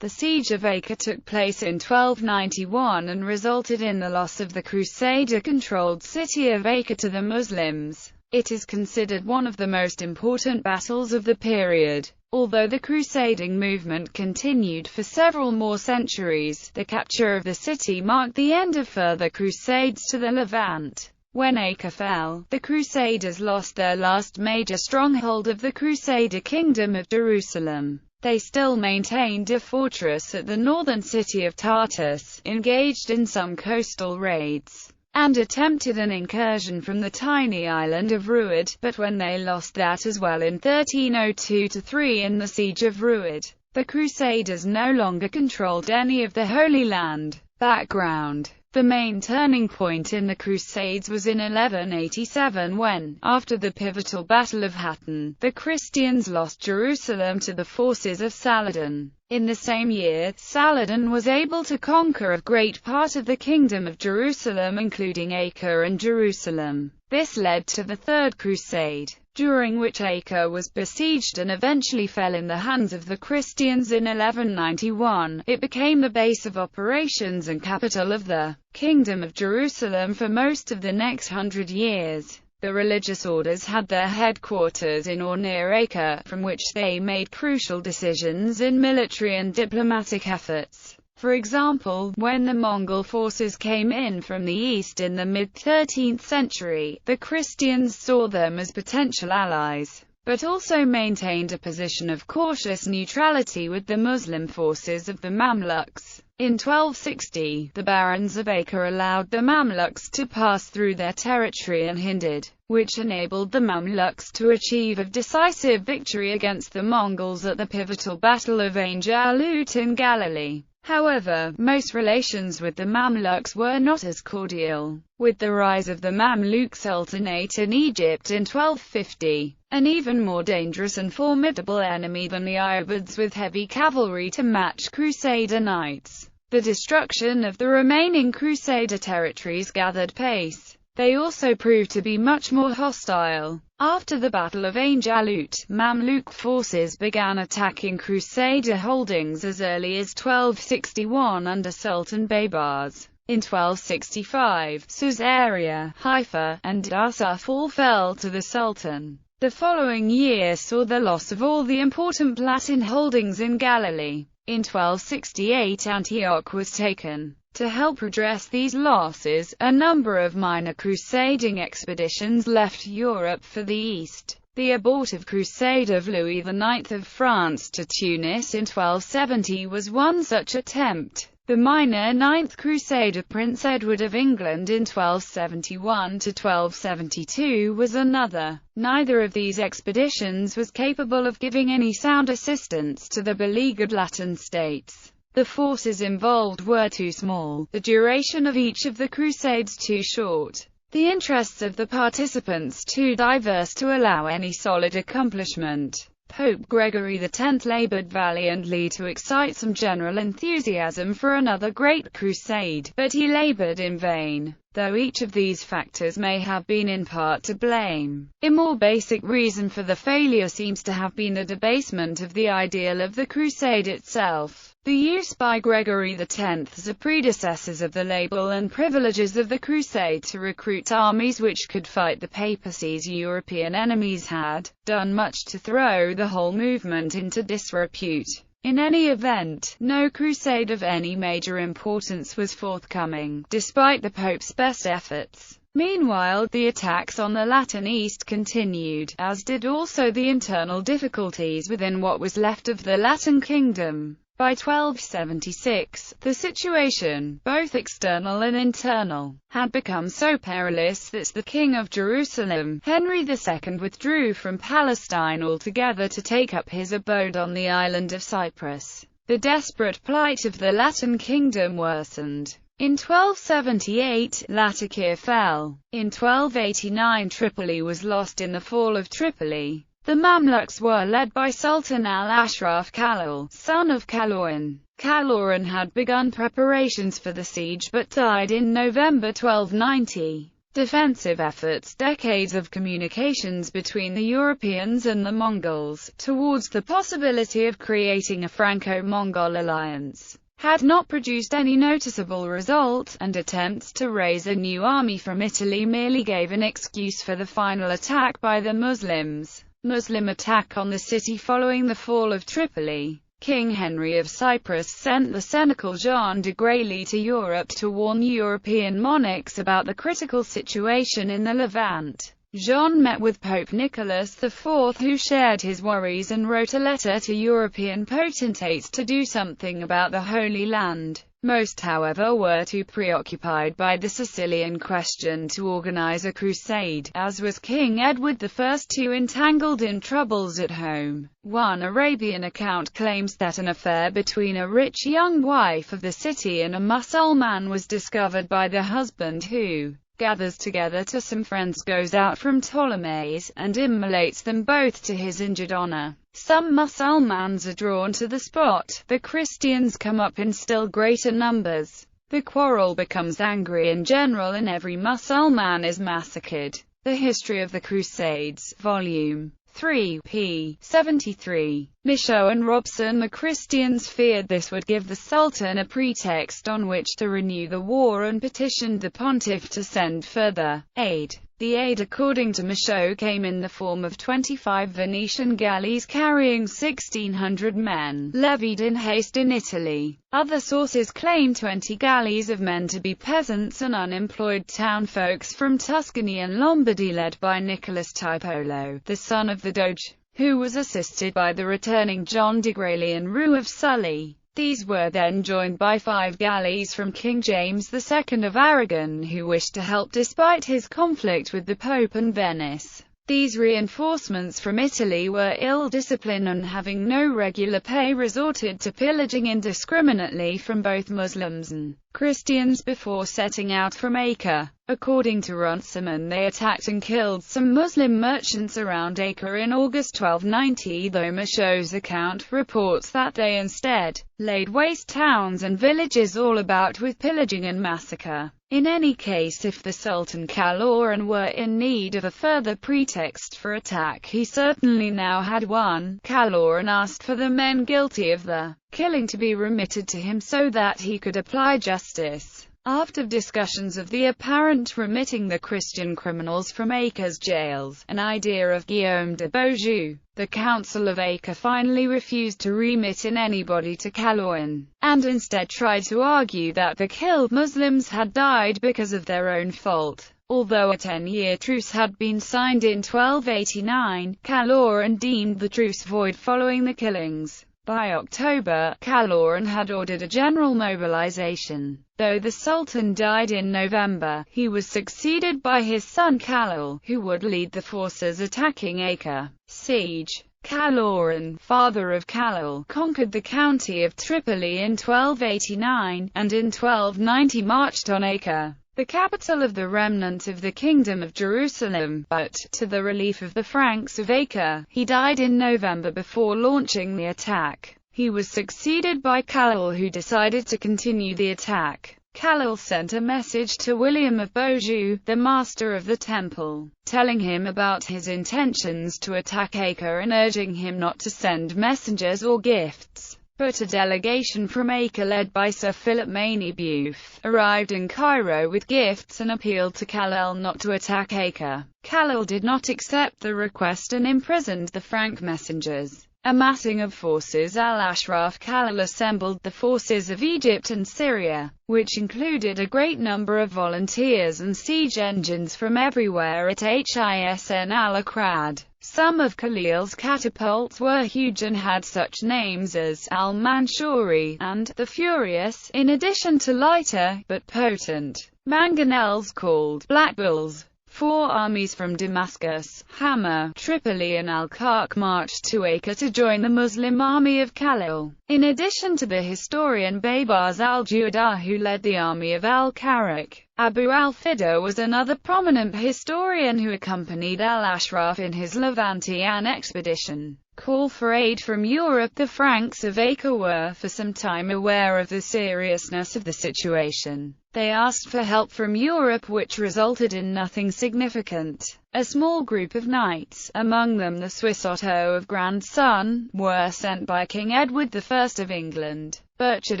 The siege of Acre took place in 1291 and resulted in the loss of the Crusader-controlled city of Acre to the Muslims. It is considered one of the most important battles of the period. Although the crusading movement continued for several more centuries, the capture of the city marked the end of further crusades to the Levant. When Acre fell, the Crusaders lost their last major stronghold of the Crusader Kingdom of Jerusalem. They still maintained a fortress at the northern city of Tartus, engaged in some coastal raids, and attempted an incursion from the tiny island of Ruad, but when they lost that as well in 1302-3 in the siege of Ruad, the Crusaders no longer controlled any of the Holy Land. Background: the main turning point in the Crusades was in 1187 when, after the pivotal Battle of Hattin, the Christians lost Jerusalem to the forces of Saladin. In the same year, Saladin was able to conquer a great part of the Kingdom of Jerusalem including Acre and Jerusalem. This led to the Third Crusade, during which Acre was besieged and eventually fell in the hands of the Christians in 1191. It became the base of operations and capital of the Kingdom of Jerusalem for most of the next 100 years. The religious orders had their headquarters in or near Acre, from which they made crucial decisions in military and diplomatic efforts. For example, when the Mongol forces came in from the east in the mid-13th century, the Christians saw them as potential allies, but also maintained a position of cautious neutrality with the Muslim forces of the Mamluks. In 1260, the barons of Acre allowed the Mamluks to pass through their territory unhindered, which enabled the Mamluks to achieve a decisive victory against the Mongols at the pivotal Battle of Ain Jalut in Galilee. However, most relations with the Mamluks were not as cordial. With the rise of the Mamluk Sultanate in Egypt in 1250, an even more dangerous and formidable enemy than the Ayyubids with heavy cavalry to match Crusader knights, the destruction of the remaining Crusader territories gathered pace. They also proved to be much more hostile. After the Battle of Ain Jalut, Mamluk forces began attacking Crusader holdings as early as 1261 under Sultan Baybars. In 1265, Caesarea, Haifa, and Arsuf all fell to the Sultan. The following year saw the loss of all the important Latin holdings in Galilee. In 1268 Antioch was taken. To help redress these losses, a number of minor crusading expeditions left Europe for the East. The abortive crusade of Louis IX of France to Tunis in 1270 was one such attempt. The minor Ninth Crusade of Prince Edward of England in 1271–1272 was another. Neither of these expeditions was capable of giving any sound assistance to the beleaguered Latin states. The forces involved were too small, the duration of each of the crusades too short, the interests of the participants too diverse to allow any solid accomplishment. Pope Gregory X labored valiantly to excite some general enthusiasm for another great crusade, but he labored in vain, though each of these factors may have been in part to blame. A more basic reason for the failure seems to have been the debasement of the ideal of the crusade itself. The use by Gregory X's predecessors of the label and privileges of the crusade to recruit armies which could fight the papacy's European enemies had done much to throw the whole movement into disrepute. In any event, no crusade of any major importance was forthcoming, despite the Pope's best efforts. Meanwhile, the attacks on the Latin East continued, as did also the internal difficulties within what was left of the Latin kingdom. By 1276, the situation, both external and internal, had become so perilous that the King of Jerusalem, Henry II, withdrew from Palestine altogether to take up his abode on the island of Cyprus. The desperate plight of the Latin kingdom worsened. In 1278, Latakia fell. In 1289, Tripoli was lost. In the fall of Tripoli, the Mamluks were led by Sultan al-Ashraf Khalil, son of Kaloran. Kaloran had begun preparations for the siege but died in November 1290. defensive efforts, decades of communications between the Europeans and the Mongols, towards the possibility of creating a Franco-Mongol alliance, had not produced any noticeable result, and attempts to raise a new army from Italy merely gave an excuse for the final attack by the Muslims. Muslim attack on the city. Following the fall of Tripoli, King Henry of Cyprus sent the Senecal Jean de Grailly to Europe to warn European monarchs about the critical situation in the Levant. Jean met with Pope Nicholas IV, who shared his worries and wrote a letter to European potentates to do something about the Holy Land. Most, however, were too preoccupied by the Sicilian question to organize a crusade, as was King Edward I, too entangled in troubles at home. One Arabian account claims that an affair between a rich young wife of the city and a Mussulman was discovered by the husband, who gathers together to some friends, goes out from Ptolemais, and immolates them both to his injured honor. Some Mussulmans are drawn to the spot. The Christians come up in still greater numbers. The quarrel becomes angry and general, and every Mussulman is massacred. The History of the Crusades, Volume 3, p. 73. Michaud and Robson. The Christians feared this would give the Sultan a pretext on which to renew the war, and petitioned the pontiff to send further aid. The aid, according to Michaud, came in the form of 25 Venetian galleys carrying 1,600 men, levied in haste in Italy. Other sources claim 20 galleys of men to be peasants and unemployed townfolks from Tuscany and Lombardy, led by Nicholas Tiepolo, the son of the Doge, who was assisted by the returning John de Grailly and Roux of Sully. These were then joined by 5 galleys from King James II of Aragon, who wished to help despite his conflict with the Pope and Venice. These reinforcements from Italy were ill-disciplined and, having no regular pay, resorted to pillaging indiscriminately from both Muslims and Christians before setting out from Acre. According to Runciman, they attacked and killed some Muslim merchants around Acre in August 1290, though Michaud's account reports that they instead laid waste towns and villages all about with pillaging and massacre. In any case, if the Sultan Kaloran were in need of a further pretext for attack, he certainly now had one. Kaloran asked for the men guilty of the killing to be remitted to him so that he could apply justice. After discussions of the apparent remitting the Christian criminals from Acre's jails, an idea of Guillaume de Beaujeu, the Council of Acre finally refused to remit in anybody to Kaloran, and instead tried to argue that the killed Muslims had died because of their own fault. Although a 10-year truce had been signed in 1289, Kaloran deemed the truce void following the killings. By October, Kaloran had ordered a general mobilization. Though the Sultan died in November, he was succeeded by his son Khalil, who would lead the forces attacking Acre. Siege. Kaloran, father of Khalil, conquered the county of Tripoli in 1289, and in 1290 marched on Acre, the capital of the remnant of the Kingdom of Jerusalem, but, to the relief of the Franks of Acre, he died in November before launching the attack. He was succeeded by Khalil, who decided to continue the attack. Khalil sent a message to William of Beaujeu, the master of the temple, telling him about his intentions to attack Acre and urging him not to send messengers or gifts. But a delegation from Acre led by Sir Philip Maigny-Beauf arrived in Cairo with gifts and appealed to Khalil not to attack Acre. Khalil did not accept the request and imprisoned the Frank messengers. Amassing of forces al-Ashraf, Khalil assembled the forces of Egypt and Syria, which included a great number of volunteers and siege engines from everywhere at ISN al-Akrad. Some of Khalil's catapults were huge and had such names as al-Manshuri and the Furious, in addition to lighter, but potent, mangonels called Black Bulls. 4 armies from Damascus, Hama, Tripoli and Al-Qarq marched to Acre to join the Muslim army of Khalil. In addition to the historian Baybars al-Judah, who led the army of al-Qarq, Abu al-Fida was another prominent historian who accompanied al-Ashraf in his Levantian expedition. Call for aid from Europe. The Franks of Acre were for some time aware of the seriousness of the situation. They asked for help from Europe, which resulted in nothing significant. A small group of knights, among them the Swiss Otto of Grandson, were sent by King Edward I of England. Burchard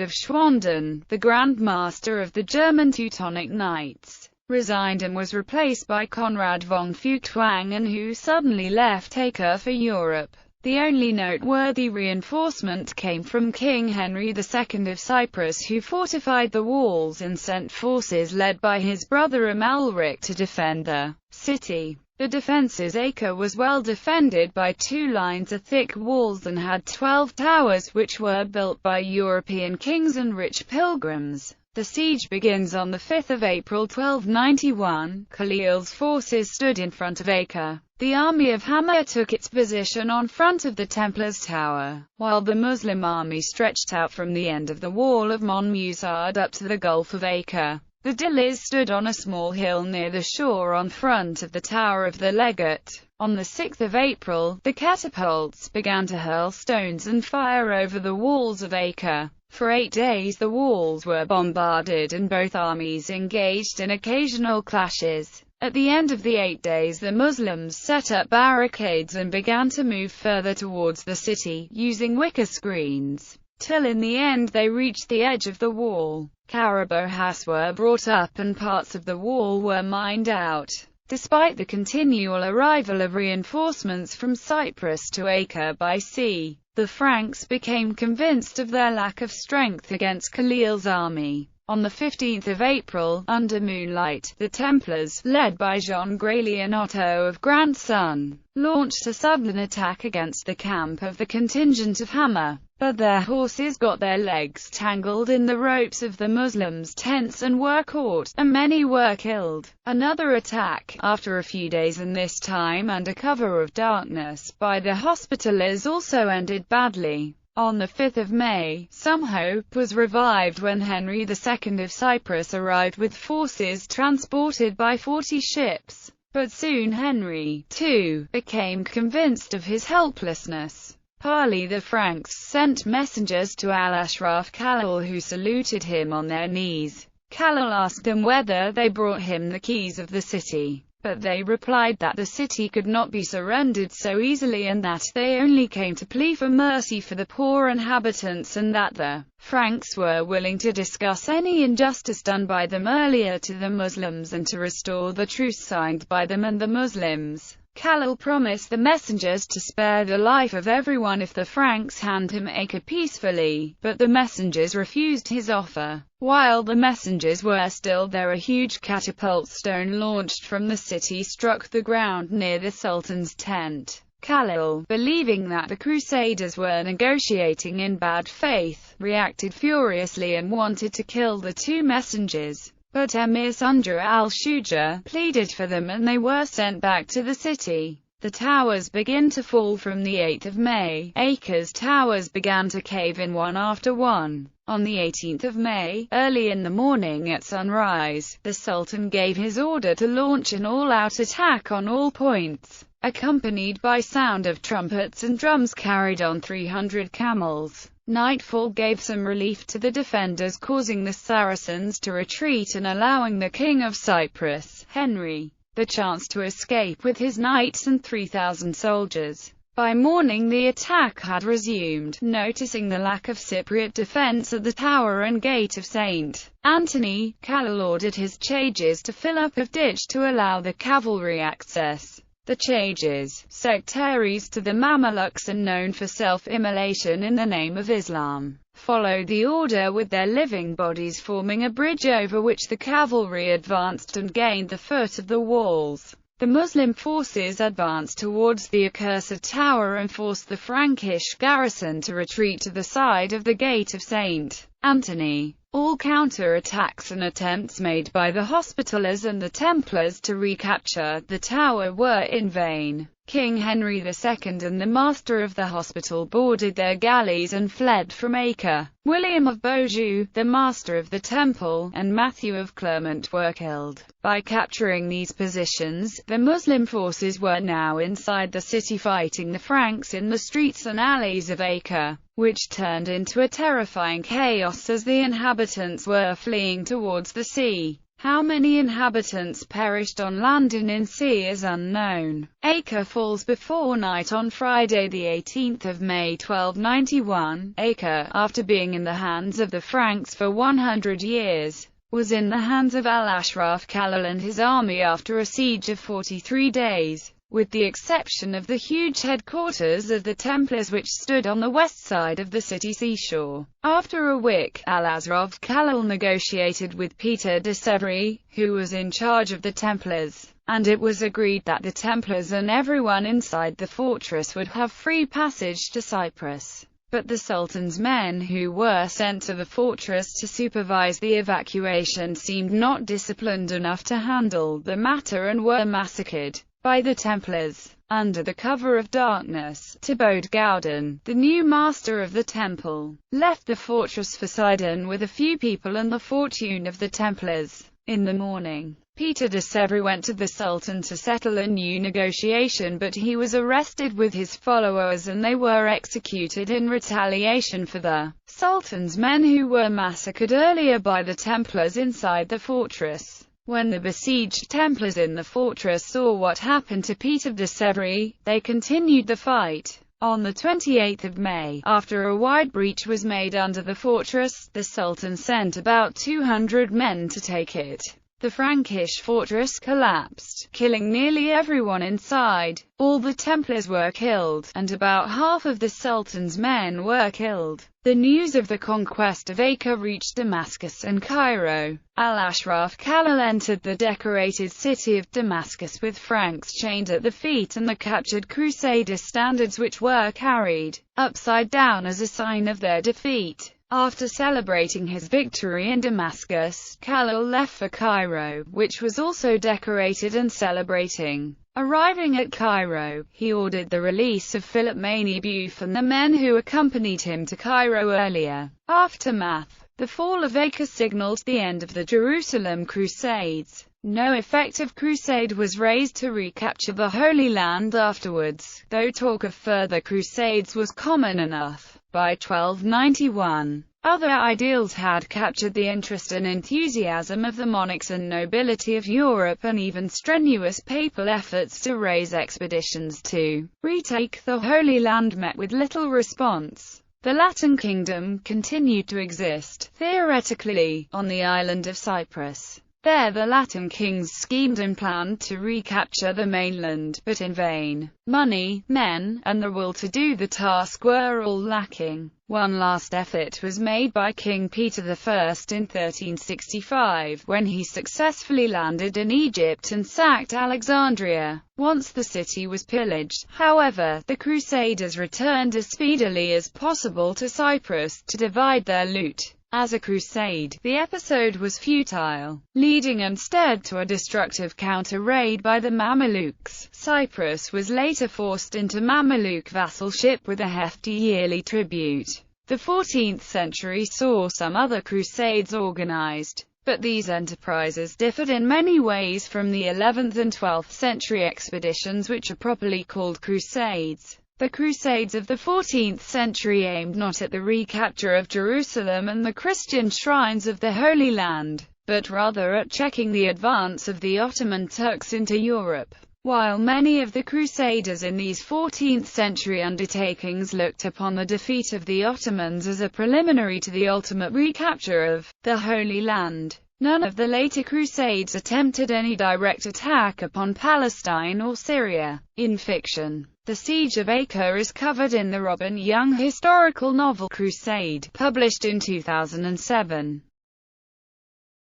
of Schwanden, the Grand Master of the German Teutonic Knights, resigned and was replaced by Conrad von Feuchtwangen, who suddenly left Acre for Europe. The only noteworthy reinforcement came from King Henry II of Cyprus, who fortified the walls and sent forces led by his brother Amalric to defend the city. The defences. Acre was well defended by 2 lines of thick walls and had 12 towers, which were built by European kings and rich pilgrims. The siege begins on 5 April 1291. Khalil's forces stood in front of Acre. The army of Hammer took its position on front of the Templars' tower, while the Muslim army stretched out from the end of the wall of Monmusard up to the Gulf of Acre. The Dillis stood on a small hill near the shore on front of the Tower of the Legate. On 6 April, the catapults began to hurl stones and fire over the walls of Acre. For 8 days the walls were bombarded and both armies engaged in occasional clashes. At the end of the 8 days, the Muslims set up barricades and began to move further towards the city, using wicker screens, till in the end they reached the edge of the wall. Carabouhas were brought up and parts of the wall were mined out. Despite the continual arrival of reinforcements from Cyprus to Acre by sea, the Franks became convinced of their lack of strength against Khalil's army. On 15 April, under moonlight, the Templars, led by Jean Gralien Otto of Grandson, launched a sudden attack against the camp of the contingent of Hammer, but their horses got their legs tangled in the ropes of the Muslims' tents and were caught, and many were killed. Another attack, after a few days and this time under cover of darkness, by the Hospitallers also ended badly. On 5 May, some hope was revived when Henry II of Cyprus arrived with forces transported by 40 ships. But soon Henry, too, became convinced of his helplessness. Partly the Franks sent messengers to al-Ashraf Khalil, who saluted him on their knees. Khalil asked them whether they brought him the keys of the city, but they replied that the city could not be surrendered so easily and that they only came to plead for mercy for the poor inhabitants, and that the Franks were willing to discuss any injustice done by them earlier to the Muslims and to restore the truce signed by them and the Muslims. Khalil promised the messengers to spare the life of everyone if the Franks hand him Acre peacefully, but the messengers refused his offer. While the messengers were still there, a huge catapult stone launched from the city struck the ground near the Sultan's tent. Khalil, believing that the Crusaders were negotiating in bad faith, reacted furiously and wanted to kill the 2 messengers. But Emir Sundra al-Shuja pleaded for them and they were sent back to the city. The towers began to fall from the 8th of May. Acre's towers began to cave in one after one. On the 18th of May, early in the morning at sunrise, the Sultan gave his order to launch an all-out attack on all points, accompanied by sound of trumpets and drums carried on 300 camels. Nightfall gave some relief to the defenders, causing the Saracens to retreat and allowing the King of Cyprus, Henry, the chance to escape with his knights and 3,000 soldiers. By morning the attack had resumed. Noticing the lack of Cypriot defence at the tower and gate of St. Anthony, Khalil ordered his charges to fill up a ditch to allow the cavalry access. The charges, sectaries to the Mamelukes and known for self-immolation in the name of Islam, followed the order with their living bodies forming a bridge over which the cavalry advanced and gained the foot of the walls. The Muslim forces advanced towards the accursed tower and forced the Frankish garrison to retreat to the side of the gate of St. Anthony. All counter-attacks and attempts made by the Hospitallers and the Templars to recapture the tower were in vain. King Henry II and the Master of the Hospital boarded their galleys and fled from Acre. William of Beaujeu, the Master of the Temple, and Matthew of Clermont were killed. By capturing these positions, the Muslim forces were now inside the city fighting the Franks in the streets and alleys of Acre, which turned into a terrifying chaos as the inhabitants were fleeing towards the sea. How many inhabitants perished on land and in sea is unknown. Acre falls before night on Friday the 18th of May 1291. Acre, after being in the hands of the Franks for 100 years, was in the hands of Al-Ashraf Khalil and his army after a siege of 43 days. With the exception of the huge headquarters of the Templars which stood on the west side of the city seashore. After a week, Al-Ashraf Khalil negotiated with Peter de Sevres, who was in charge of the Templars, and it was agreed that the Templars and everyone inside the fortress would have free passage to Cyprus. But the Sultan's men who were sent to the fortress to supervise the evacuation seemed not disciplined enough to handle the matter and were massacred by the Templars. Under the cover of darkness, Thibaud Gaudin, the new master of the temple, left the fortress for Sidon with a few people and the fortune of the Templars. In the morning, Peter de Sevres went to the Sultan to settle a new negotiation, but he was arrested with his followers and they were executed in retaliation for the Sultan's men who were massacred earlier by the Templars inside the fortress. When the besieged Templars in the fortress saw what happened to Peter de Sevres, they continued the fight. On the 28th of May, after a wide breach was made under the fortress, the Sultan sent about 200 men to take it. The Frankish fortress collapsed, killing nearly everyone inside. All the Templars were killed, and about half of the Sultan's men were killed. The news of the conquest of Acre reached Damascus and Cairo. Al-Ashraf Khalil entered the decorated city of Damascus with Franks chained at the feet and the captured Crusader standards which were carried upside down as a sign of their defeat. After celebrating his victory in Damascus, Khalil left for Cairo, which was also decorated and celebrating. Arriving at Cairo, he ordered the release of Philip Maniebuff and the men who accompanied him to Cairo earlier. Aftermath: the fall of Acre signaled the end of the Jerusalem Crusades. No effective crusade was raised to recapture the Holy Land afterwards, though talk of further crusades was common enough. By 1291, other ideals had captured the interest and enthusiasm of the monarchs and nobility of Europe, and even strenuous papal efforts to raise expeditions to retake the Holy Land met with little response. The Latin Kingdom continued to exist, theoretically, on the island of Cyprus. There the Latin kings schemed and planned to recapture the mainland, but in vain. Money, men, and the will to do the task were all lacking. One last effort was made by King Peter I in 1365, when he successfully landed in Egypt and sacked Alexandria. Once the city was pillaged, however, the Crusaders returned as speedily as possible to Cyprus to divide their loot. As a crusade, the episode was futile, leading instead to a destructive counter-raid by the Mamelukes. Cyprus was later forced into Mameluke vassalship with a hefty yearly tribute. The 14th century saw some other crusades organized, but these enterprises differed in many ways from the 11th and 12th century expeditions, which are properly called crusades. The Crusades of the 14th century aimed not at the recapture of Jerusalem and the Christian shrines of the Holy Land, but rather at checking the advance of the Ottoman Turks into Europe. While many of the Crusaders in these 14th century undertakings looked upon the defeat of the Ottomans as a preliminary to the ultimate recapture of the Holy Land, none of the later Crusades attempted any direct attack upon Palestine or Syria. In fiction, the Siege of Acre is covered in the Robin Young historical novel Crusade, published in 2007.